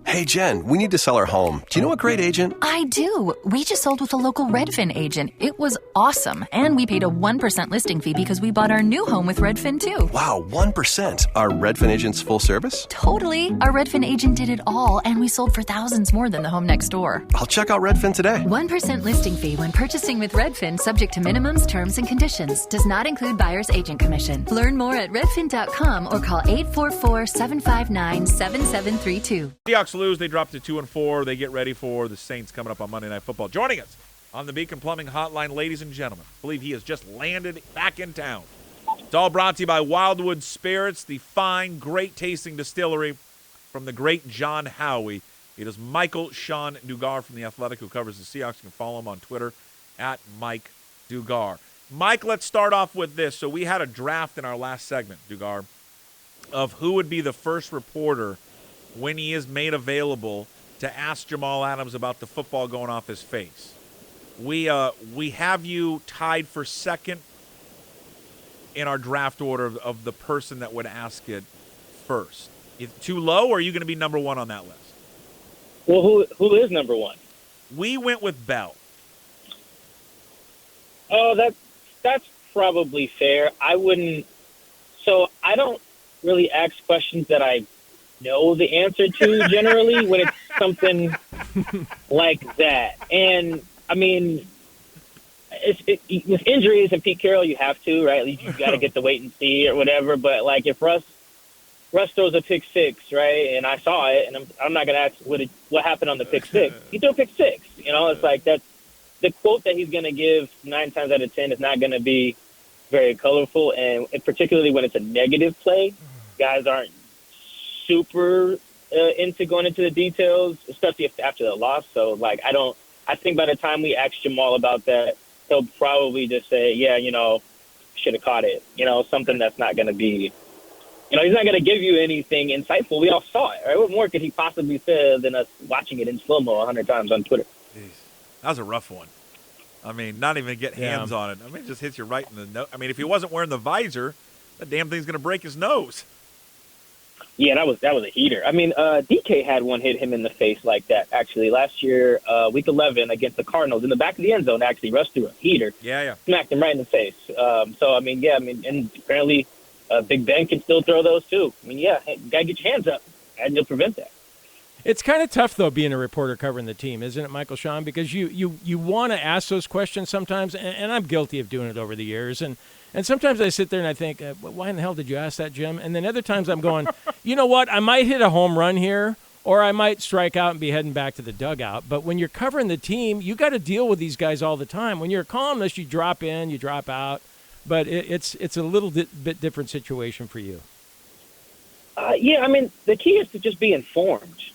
Hey, Jen, we need to sell our home. Do you know a great agent? I do. We just sold with a local Redfin agent. It was awesome. And we paid a 1% listing fee because we bought our new home with Redfin, too. Wow, 1%. Are Redfin agents full service? Totally. Our Redfin agent did it all, and we sold for thousands more than the home next door. I'll check out Redfin today. 1% listing fee when purchasing with Redfin, subject to minimums, terms, and conditions. Does not include buyer's agent commission. Learn more at redfin.com or call 844-759-7732. Seahawks lose. They drop to 2-4. They get ready for the Saints coming up on Monday Night Football. Joining us on the Beacon Plumbing Hotline, ladies and gentlemen, I believe he has just landed back in town. It's all brought to you by Wildwood Spirits, the fine, great-tasting distillery from the great John Howie. It is Michael Sean Dugar from The Athletic who covers the Seahawks. You can follow him on Twitter at Mike Dugar. Mike, let's start off with this. So we had a draft in our last segment, Dugar, of who would be the first reporter when he is made available to ask Jamal Adams about the football going off his face. We have you tied for second in our draft order of the person that would ask it first. Is it too low, or are you going to be number one on that list? Well, who is number one? We went with Bell. Oh, that's probably fair. I don't really ask questions that I know the answer to generally when it's something like that. And I mean, with injuries and Pete Carroll, you have to, right? You got to get the wait and see or whatever. But like if Russ throws a pick six, right? And I saw it, and I'm not gonna ask what happened on the pick six. He threw a pick six. You know, it's like that's the quote that he's gonna give 9 times out of 10 is not gonna be very colorful, and particularly when it's a negative play, guys aren't super into going into the details, especially after the loss. So, like, I think by the time we ask Jamal about that, he'll probably just say, yeah, you know, should have caught it. You know, something that's not going to be, you know, he's not going to give you anything insightful. We all saw it, right? What more could he possibly say than us watching it in slow-mo 100 times on Twitter? Jeez. That was a rough one. I mean, not even get hands on it. I mean, it just hits you right in the nose. I mean, if he wasn't wearing the visor, that damn thing's going to break his nose. Yeah, that was a heater. I mean, DK had one hit him in the face like that, actually. Last year, week 11 against the Cardinals, in the back of the end zone, actually, rushed through a heater. Yeah. Smacked him right in the face. So, I mean, and apparently Big Ben can still throw those, too. I mean, got to get your hands up, and you'll prevent that. It's kind of tough, though, being a reporter covering the team, isn't it, Michael Sean? Because you want to ask those questions sometimes, and I'm guilty of doing it over the years, and sometimes I sit there and I think, why in the hell did you ask that, Jim? And then other times I'm going, you know what, I might hit a home run here, or I might strike out and be heading back to the dugout. But when you're covering the team, you got to deal with these guys all the time. When you're a columnist, you drop in, you drop out. But it's a little bit different situation for you. Yeah, I mean, the key is to just be informed,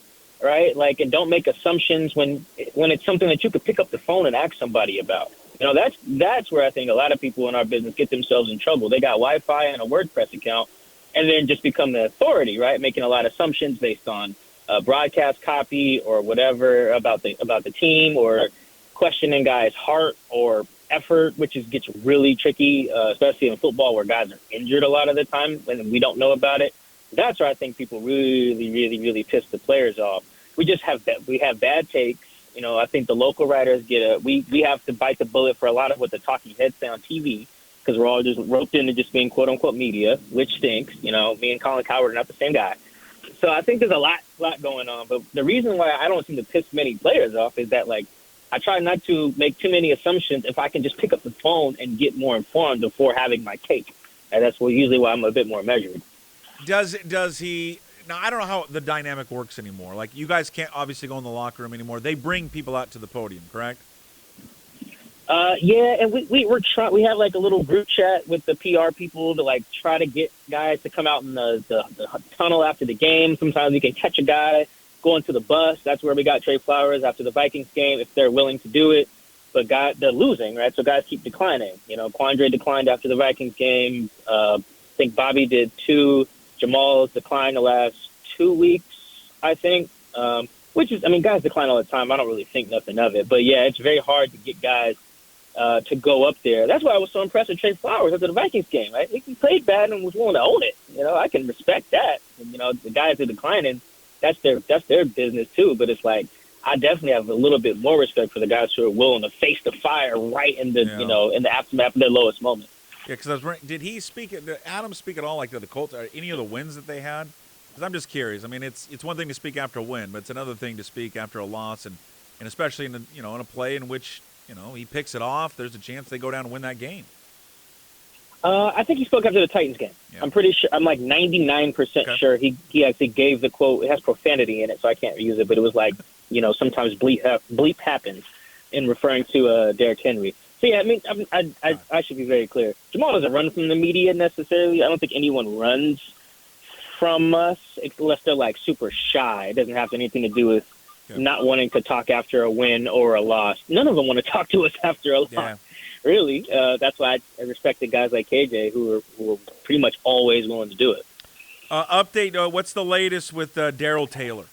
right? Like, and don't make assumptions when it's something that you could pick up the phone and ask somebody about. You know, that's where I think a lot of people in our business get themselves in trouble. They got Wi-Fi and a WordPress account and then just become the authority, right? Making a lot of assumptions based on broadcast copy or whatever about the team, or questioning guys' heart or effort, which gets really tricky, especially in football where guys are injured a lot of the time and we don't know about it. That's where I think people really, really, really piss the players off. We have bad takes. You know, I think the local writers we have to bite the bullet for a lot of what the talking heads say on TV, because we're all just roped into just being quote unquote media, which stinks. You know, me and Colin Cowherd are not the same guy. So I think there's a lot going on. But the reason why I don't seem to piss many players off is that, like, I try not to make too many assumptions if I can just pick up the phone and get more informed before having my cake. And that's usually why I'm a bit more measured. Does he? Now, I don't know how the dynamic works anymore. Like, you guys can't obviously go in the locker room anymore. They bring people out to the podium, correct? Yeah, and we have like a little group chat with the PR people to like try to get guys to come out in the tunnel after the game. Sometimes we can catch a guy going to the bus. That's where we got Trey Flowers after the Vikings game, if they're willing to do it. But they're losing, right? So guys keep declining. You know, Quandre declined after the Vikings game. I think Bobby did too. Jamal's declined the last 2 weeks, I think, which is, I mean, guys decline all the time. I don't really think nothing of it. But, yeah, it's very hard to get guys to go up there. That's why I was so impressed with Trey Flowers after the Vikings game, right? He played bad and was willing to own it. You know, I can respect that. And, you know, the guys are declining. that's their business too. But it's like, I definitely have a little bit more respect for the guys who are willing to face the fire right in the in the aftermath of their lowest moment. Yeah, because did Adam speak at all, like, to the Colts, or any of the wins that they had? Because I'm just curious. I mean, it's one thing to speak after a win, but it's another thing to speak after a loss, and especially in in a play in which he picks it off. There's a chance they go down and win that game. I think he spoke after the Titans game. Yeah. I'm pretty sure. I'm like 99% sure he actually gave the quote. It has profanity in it, so I can't use it. But it was like, sometimes bleep happens in referring to Derrick Henry. So yeah, I mean, I should be very clear. Jamal doesn't run from the media necessarily. I don't think anyone runs from us unless they're like super shy. It doesn't have anything to do with not wanting to talk after a win or a loss. None of them want to talk to us after a loss. Yeah. Really, that's why I respected guys like KJ who were pretty much always willing to do it. Update: what's the latest with Darrell Taylor?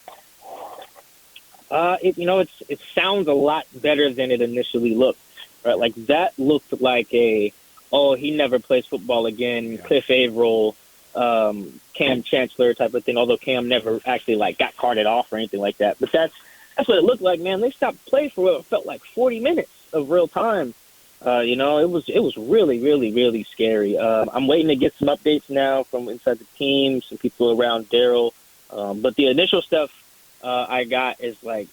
It sounds a lot better than it initially looked. Right, like that looked like he never plays football again. Yeah. Cliff Averill, Cam Chancellor type of thing. Although Cam never actually got carted off or anything like that. But that's what it looked like, man. They stopped playing for what felt like 40 minutes of real time. It was really, really, really scary. I'm waiting to get some updates now from inside the team, some people around Darrell. But the initial stuff I got is like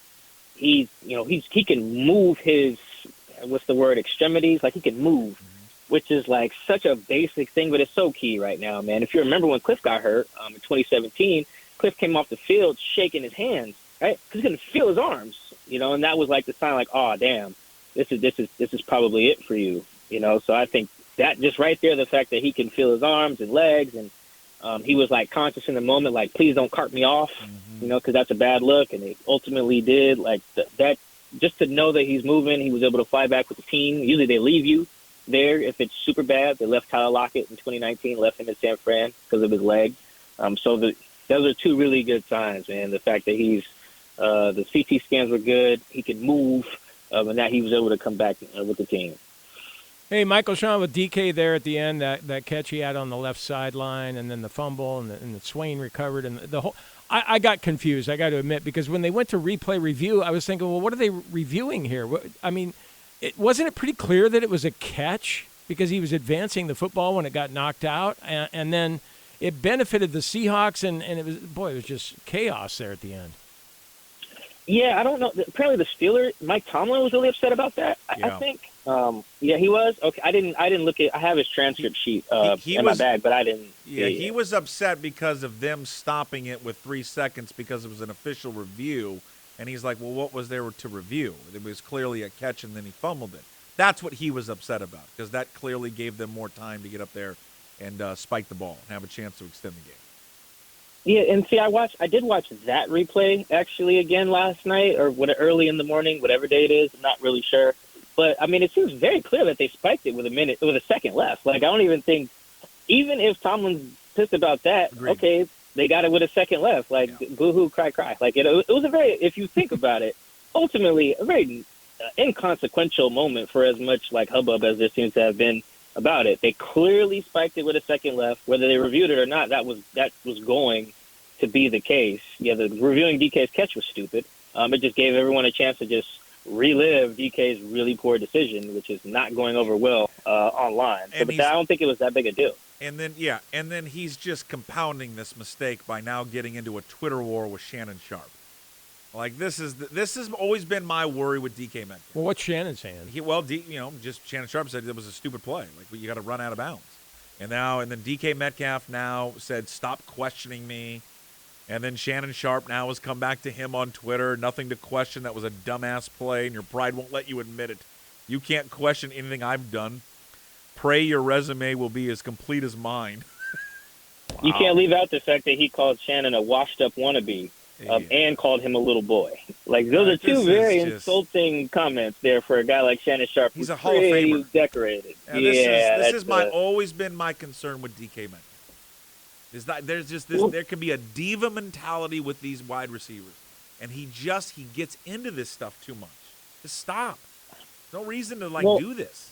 he can move his extremities. Like he can move, which is like such a basic thing, but it's so key right now, man. If you remember when Cliff got hurt in 2017, Cliff came off the field shaking his hands, right? Because he couldn't feel his arms, and that was like the sign, like, oh damn. This is probably it for you, So I think that just right there, the fact that he can feel his arms and legs, and he was like conscious in the moment, like, please don't cart me off, because that's a bad look, and it ultimately did. Like that, just to know that he's moving, he was able to fly back with the team. Usually they leave you there if it's super bad. They left Tyler Lockett in 2019, left him in San Fran because of his leg. So those are two really good signs, man. The fact that the CT scans were good, he could move. And that he was able to come back with the team. Hey, Michael Sean with DK there at the end, that catch he had on the left sideline, and then the fumble, and the Swain recovered, and the whole. I got confused, I got to admit, because when they went to replay review, I was thinking, well, what are they reviewing here? Wasn't it pretty clear that it was a catch because he was advancing the football when it got knocked out, and then it benefited the Seahawks, and it was just chaos there at the end. Yeah, I don't know. Apparently, the Steelers, Mike Tomlin was really upset about that. I think. He was. Okay, I didn't look at. I have his transcript sheet in my bag, but I didn't. Yeah, he was upset because of them stopping it with 3 seconds because it was an official review, and he's like, "Well, what was there to review? It was clearly a catch, and then he fumbled it." That's what he was upset about because that clearly gave them more time to get up there and spike the ball and have a chance to extend the game. Yeah, and see, I did watch that replay actually again last night or early in the morning, whatever day it is. I'm not really sure, but I mean, it seems very clear that they spiked it with a second left. Like I don't even think, even if Tomlin's pissed about that, Agreed. Okay, they got it with a second left. Like boo-hoo, cry. Like it was a very, if you think about it, ultimately a very inconsequential moment for as much like hubbub as there seems to have been about it. They clearly spiked it with a second left. Whether they reviewed it or not, that was going to be the case. Yeah, the reviewing DK's catch was stupid. It just gave everyone a chance to just relive DK's really poor decision, which is not going over well online. So, but I don't think it was that big a deal. And then he's just compounding this mistake by now getting into a Twitter war with Shannon Sharp. Like this has always been my worry with DK Metcalf. Well, what's Shannon saying? Just Shannon Sharp said it was a stupid play. Like you got to run out of bounds. And then DK Metcalf now said, "Stop questioning me." And then Shannon Sharp now has come back to him on Twitter. Nothing to question. That was a dumbass play, and your pride won't let you admit it. You can't question anything I've done. Pray your resume will be as complete as mine. Wow. You can't leave out the fact that he called Shannon a washed-up wannabe. And called him a little boy. Like those are two very insulting comments there for a guy like Shannon Sharp. He's a Hall of Famer. Decorated. This has always been my concern with DK Metcalf. There can be a diva mentality with these wide receivers, and he gets into this stuff too much. Just stop. No reason to do this.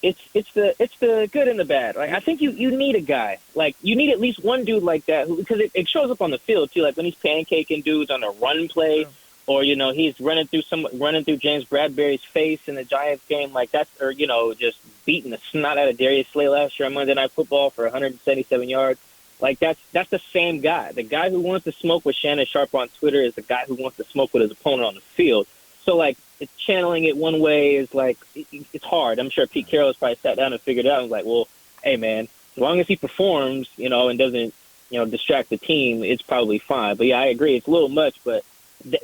it's the good and the bad. Like, I think you need a guy. Like, you need at least one dude like that because it shows up on the field too. Like when he's pancaking dudes on a run play, or he's running through James Bradbury's face in the Giants game. Like that's, or just beating the snot out of Darius Slay last year on Monday Night Football for 177 yards. Like that's the same guy. The guy who wants to smoke with Shannon Sharpe on Twitter is the guy who wants to smoke with his opponent on the field. So like, it's channeling it one way is like it's hard. I'm sure Pete Carroll has probably sat down and figured it out and was like, well, hey man, as long as he performs, and doesn't, distract the team, it's probably fine. But yeah, I agree, it's a little much, but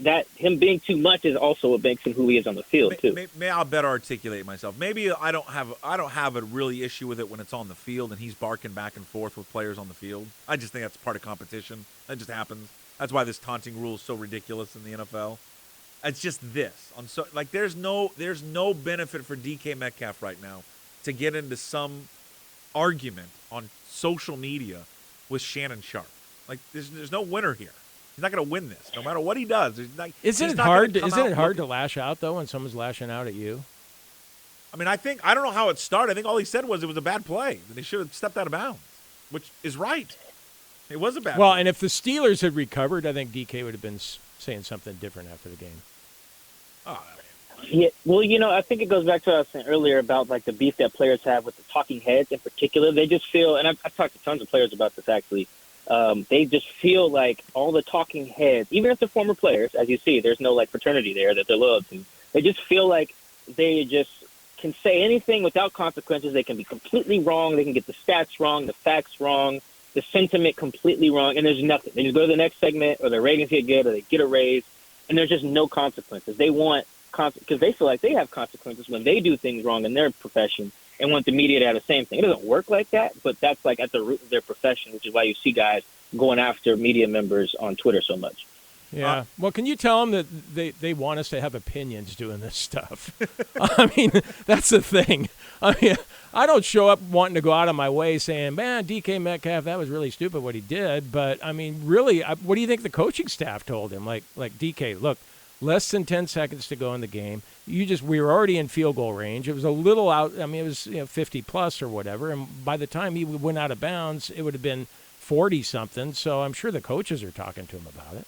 that him being too much is also what makes him who he is on the field too. May I'll better articulate myself. Maybe I don't have a really issue with it when it's on the field and he's barking back and forth with players on the field. I just think that's part of competition. That just happens. That's why this taunting rule is so ridiculous in the NFL. It's just this. There's no benefit for DK Metcalf right now to get into some argument on social media with Shannon Sharpe. Like there's no winner here. He's not going to win this, no matter what he does. Isn't it hard to lash out though when someone's lashing out at you? I mean, I don't know how it started. I think all he said was it was a bad play, and he should have stepped out of bounds, which is right. It was a bad play. And if the Steelers had recovered, I think DK would have been saying something different after the game. Oh, yeah, well, I think it goes back to what I was saying earlier about like the beef that players have with the talking heads in particular. They just feel, and I've talked to tons of players about this actually. They just feel like all the talking heads, even if they're former players, as you see, there's no like fraternity there that they're loyal to. They just feel like they just can say anything without consequences. They can be completely wrong. They can get the stats wrong, the facts wrong, the sentiment completely wrong, and there's nothing. They just go to the next segment, or their ratings get good, or they get a raise. And there's just no consequences. They want because they feel like they have consequences when they do things wrong in their profession and want the media to have the same thing. It doesn't work like that, but that's like at the root of their profession, which is why you see guys going after media members on Twitter so much. Yeah. Well, can you tell them that they want us to have opinions doing this stuff? I mean, that's the thing. I mean, I don't show up wanting to go out of my way saying, man, DK Metcalf, that was really stupid what he did. But, I mean, really, what do you think the coaching staff told him? Like DK, look, less than 10 seconds to go in the game. We were already in field goal range. It was a little out. I mean, it was 50 plus or whatever. And by the time he went out of bounds, it would have been 40 something. So I'm sure the coaches are talking to him about it.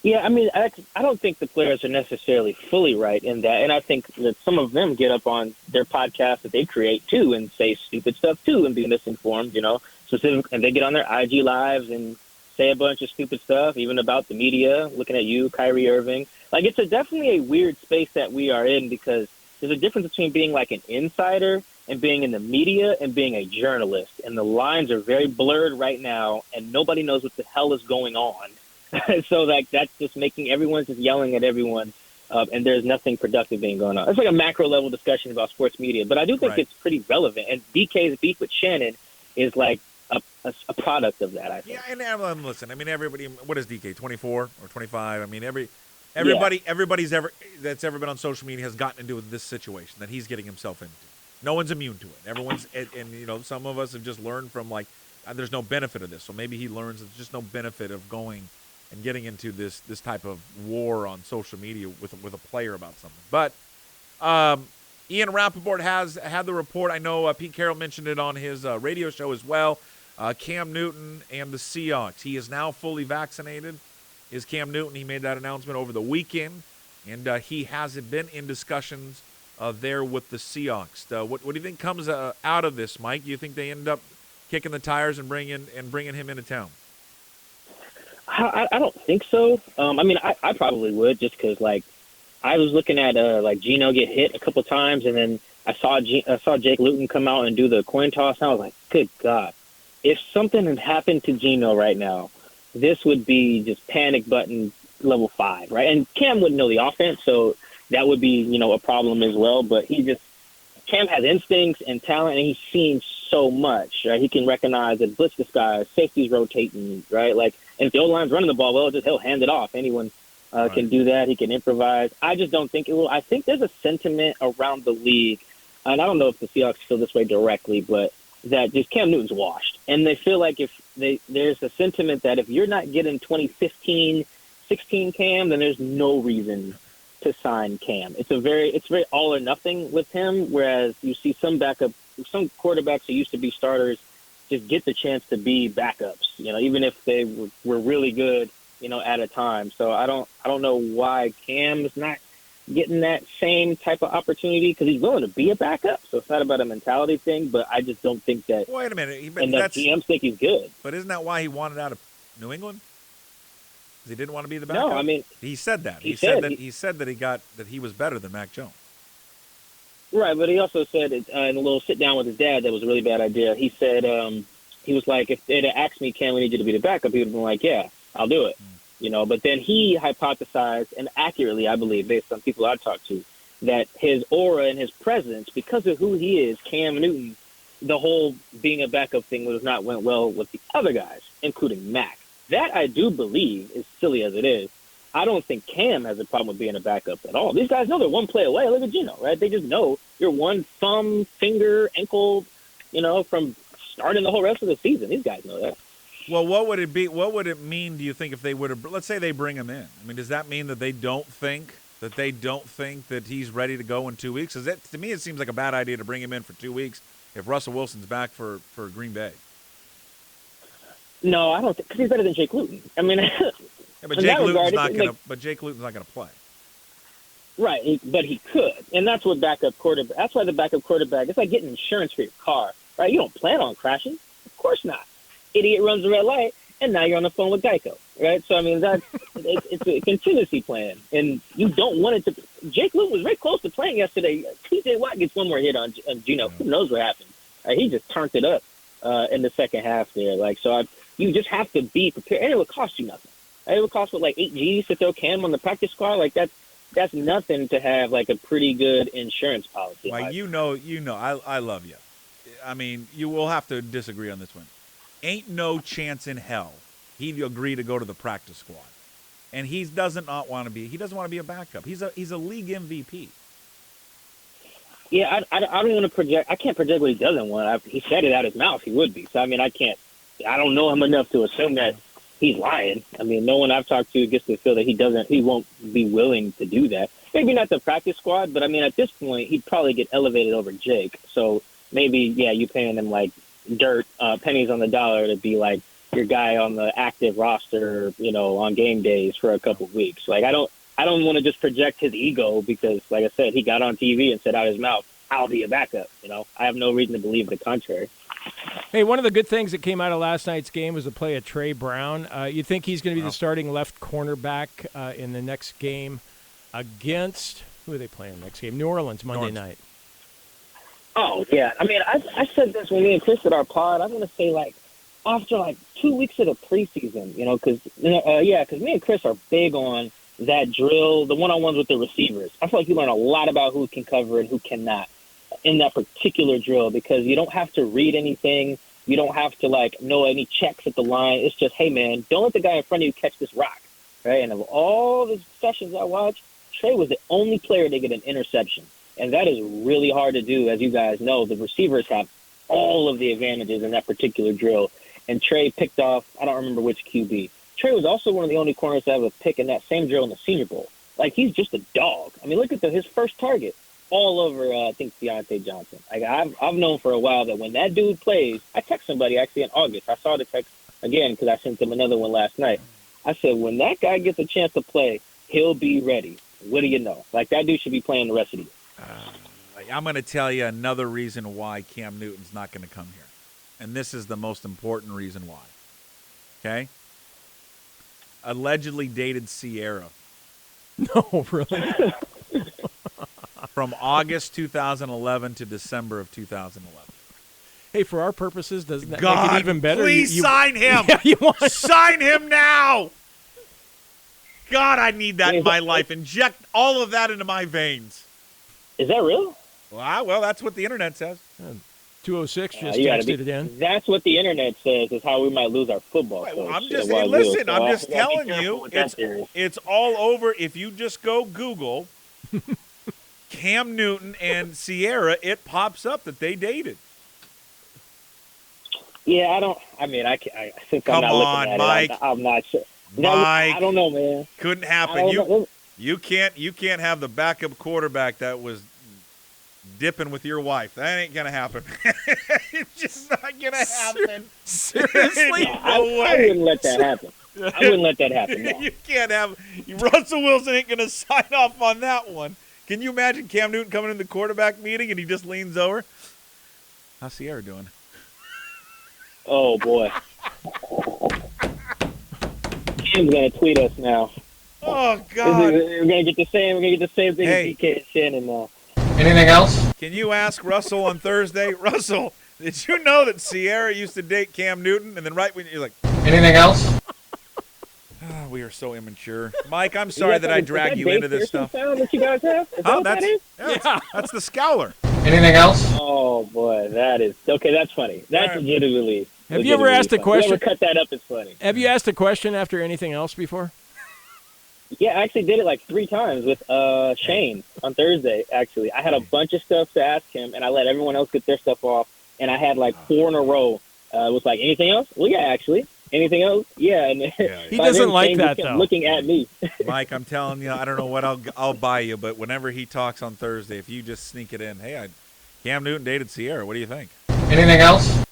Yeah, I mean, I don't think the players are necessarily fully right in that. And I think that some of them get up on their podcast that they create, too, and say stupid stuff, too, and be misinformed, and they get on their IG lives and say a bunch of stupid stuff, even about the media, looking at you, Kyrie Irving. Like, it's definitely a weird space that we are in because there's a difference between being, like, an insider and being in the media and being a journalist. And the lines are very blurred right now, and nobody knows what the hell is going on. So like that's just making everyone's just yelling at everyone, and there's nothing productive being going on. It's like a macro level discussion about sports media, but I do think it's pretty relevant. And DK's beef with Shannon is like a product of that, I think. Yeah, and listen, I mean, everybody. What is DK? 24 or 25? I mean, everybody's that's ever been on social media has gotten into this situation that he's getting himself into. No one's immune to it. Everyone's, and some of us have just learned from like, there's no benefit of this. So maybe he learns there's just no benefit of going and getting into this type of war on social media with a player about something. But Ian Rappaport has had the report. I know Pete Carroll mentioned it on his radio show as well. Cam Newton and the Seahawks. He is now fully vaccinated. Is Cam Newton? He made that announcement over the weekend, and he hasn't been in discussions there with the Seahawks. What do you think comes out of this, Mike? Do you think they end up kicking the tires and bringing him into town? I don't think so. I mean, I probably would just because, like, I was looking at, like, Geno get hit a couple times, and then I saw Jake Luton come out and do the coin toss, and I was like, good God. If something had happened to Geno right now, this would be just panic button level 5, right? And Cam wouldn't know the offense, so that would be, a problem as well. But Cam has instincts and talent, and he's seen so much, right? He can recognize that blitz disguise, safety's rotating, right? Like, and if the O-line's running the ball well, he'll hand it off. Anyone can do that. He can improvise. I just don't think it will. I think there's a sentiment around the league, and I don't know if the Seahawks feel this way directly, but that just Cam Newton's washed. And they feel like there's a sentiment that if you're not getting 2015, 16 Cam, then there's no reason to sign Cam. It's very all or nothing with him. Whereas you see some quarterbacks who used to be starters just get the chance to be backups. Even if they were really good, at a time. So I don't know why Cam is not getting that same type of opportunity, because he's willing to be a backup. So it's not about a mentality thing, but I just don't think that. Wait a minute. And that GMs think he's good. But isn't that why he wanted out of New England? Because he didn't want to be the backup. No, I mean, he said that. He said that he was better than Mac Jones. Right, but he also said in a little sit down with his dad that was a really bad idea. He said he was like, if they'd have asked me, Cam, we need you to be the backup, he would have been like, yeah, I'll do it. But then he hypothesized, and accurately, I believe, based on people I've talked to, that his aura and his presence, because of who he is, Cam Newton, the whole being a backup thing would have not went well with the other guys, including Mac. That I do believe, as silly as it is, I don't think Cam has a problem with being a backup at all. These guys know they're one play away. Look at Gino, right? They just know you're one thumb, finger, ankle, from starting the whole rest of the season. These guys know that. Well, what would it be? What would it mean, do you think, if they would have? Let's say they bring him in. I mean, does that mean that they don't think that he's ready to go in 2 weeks? To me, it seems like a bad idea to bring him in for 2 weeks if Russell Wilson's back for Green Bay. No, I don't think, because he's better than Jake Luton. I mean, yeah, but Jake Luton's not going to play. Right, but he could, and that's what backup quarterback. That's why the backup quarterback. It's like getting insurance for your car, right? You don't plan on crashing, of course not. Idiot runs the red light, and now you're on the phone with Geico, right? So I mean, it's a contingency plan, and you don't want it to. Jake Luton was very close to playing yesterday. T.J. Watt gets one more hit on Gino. Who knows what happened? He just turned it up in the second half there. You just have to be prepared, and it would cost you nothing. It would cost like $8 to throw Cam on the practice squad. Like that's nothing to have like a pretty good insurance policy. Well, I love you. I mean, you will have to disagree on this one. Ain't no chance in hell he'd agree to go to the practice squad, and he doesn't want to be a backup. He's a league MVP. Yeah, I don't want to project. I can't project what he doesn't want. He said it out his mouth. He would be. So I mean, I don't know him enough to assume that he's lying. I mean, no one I've talked to gets to feel that he won't be willing to do that. Maybe not the practice squad, but I mean, at this point, he'd probably get elevated over Jake. So maybe, yeah, you paying him like dirt, pennies on the dollar to be like your guy on the active roster, on game days for a couple of weeks. Like, I don't want to just project his ego because, like I said, he got on TV and said out his mouth, I'll be a backup. I have no reason to believe the contrary. Hey, one of the good things that came out of last night's game was the play of Trey Brown. You think he's going to be the starting left cornerback in the next game against – who are they playing next game? New Orleans, Monday night. Oh, yeah. I mean, I said this when me and Chris did our pod. I'm going to say, after 2 weeks of the preseason, because me and Chris are big on that drill, the one-on-ones with the receivers. I feel like you learn a lot about who can cover and who cannot in that particular drill, because you don't have to read anything. You don't have to know any checks at the line. It's just, hey man, don't let the guy in front of you catch this rock, right? And of all the sessions I watched, Trey was the only player to get an interception, and that is really hard to do. As you guys know, the receivers have all of the advantages in that particular drill, and Trey picked off, I don't remember which QB. Trey was also one of the only corners to have a pick in that same drill in the Senior Bowl. He's just a dog. I mean, look at his first target. All over, I think, Deontay Johnson. I've known for a while that when that dude plays, I text somebody actually in August. I saw the text again because I sent them another one last night. I said, when that guy gets a chance to play, he'll be ready. What do you know? That dude should be playing the rest of the year. I'm going to tell you another reason why Cam Newton's not going to come here. And this is the most important reason why. Okay? Allegedly dated Sierra. No, really? From August 2011 to December of 2011. Hey, for our purposes, doesn't that God, make it even better? Please sign him. Yeah, you want sign him now. God, I need that in my life. Inject all of that into my veins. Is that real? Well, that's what the internet says. 206 just texted it in. That's what the internet says is how we might lose our football coach. I'm just telling you, it's all over. If you just go Google Cam Newton and Sierra, it pops up that they dated. Yeah, since I'm not looking at Mike. it, I'm not sure. Mike, I don't know, man. Couldn't happen. You can't have the backup quarterback that was dipping with your wife. That ain't gonna happen. It's just not gonna happen. Seriously? I wouldn't let that happen. I wouldn't let that happen. No. You can't have Russell Wilson ain't gonna sign off on that one. Can you imagine Cam Newton coming in the quarterback meeting and he just leans over? How's Sierra doing? Oh boy. Cam's gonna tweet us now. Oh God. We're gonna get the same. We're gonna get the same thing Hey. as DK and Shannon now. Anything else? Can you ask Russell on Thursday? Russell, did you know that Sierra used to date Cam Newton? And then right when you're like, Anything else? oh, we are so immature. Mike, I'm sorry that I drag you into this stuff. Sound that you guys have? Is that Oh, what that is? that's the Scowler. Anything else? Oh boy, that is okay. That's funny. That's All right. legitimately. Have you ever asked a funny. question? Whoever cut that up is funny. Have you asked a question after anything else before? Yeah, I actually did it like 3 times with Shane on Thursday, actually. I had a bunch of stuff to ask him, and I let everyone else get their stuff off, and I had like 4 in a row. It was like, anything else? Well, yeah, actually. Anything else? Yeah. And He doesn't like that, kept though. looking at me. Mike, I'm telling you, I don't know what I'll buy you, but whenever he talks on Thursday, if you just sneak it in, hey, Cam Newton dated Sierra. What do you think? Anything else?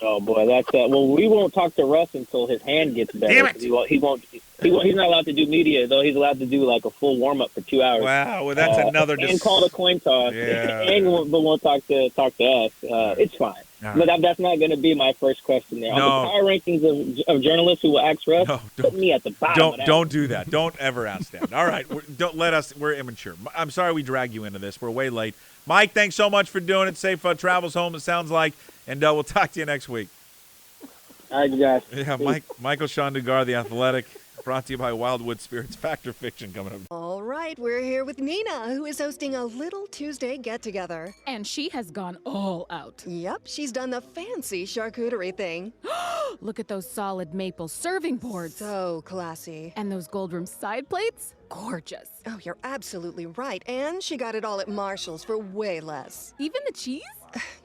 Oh, boy, that's well, we won't talk to Russ until his hand gets better. Damn it. He's not allowed to do media, though. He's allowed to do like a full warm-up for 2 hours. Wow, well, that's another and call the coin toss. Yeah. And won't talk to us. It's fine. All But right. that's not going to be my first question there. No. On the power rankings of journalists who will ask Russ, No, put me at the bottom. Don't do that. Don't ever ask that. All right, we're immature. I'm sorry we drag you into this. We're way late. Mike, thanks so much for doing it. Safe travels home, it sounds like, and we'll talk to you next week. All right, you guys. Yeah, Michael Sean Dugar, The Athletic, brought to you by Wildwood Spirits. Fact or Fiction coming up. All right, we're here with Nina, who is hosting a little Tuesday get-together. And she has gone all out. Yep, she's done the fancy charcuterie thing. Look at those solid maple serving boards. So classy. And those gold rim side plates? Gorgeous. Oh, you're absolutely right. And she got it all at Marshall's for way less. Even the cheese?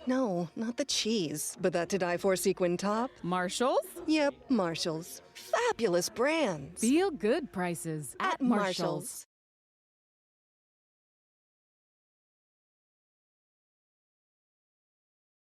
No, not the cheese, but that to die for sequin top. Marshall's? Yep, Marshall's. Fabulous brands. Feel good prices at Marshall's.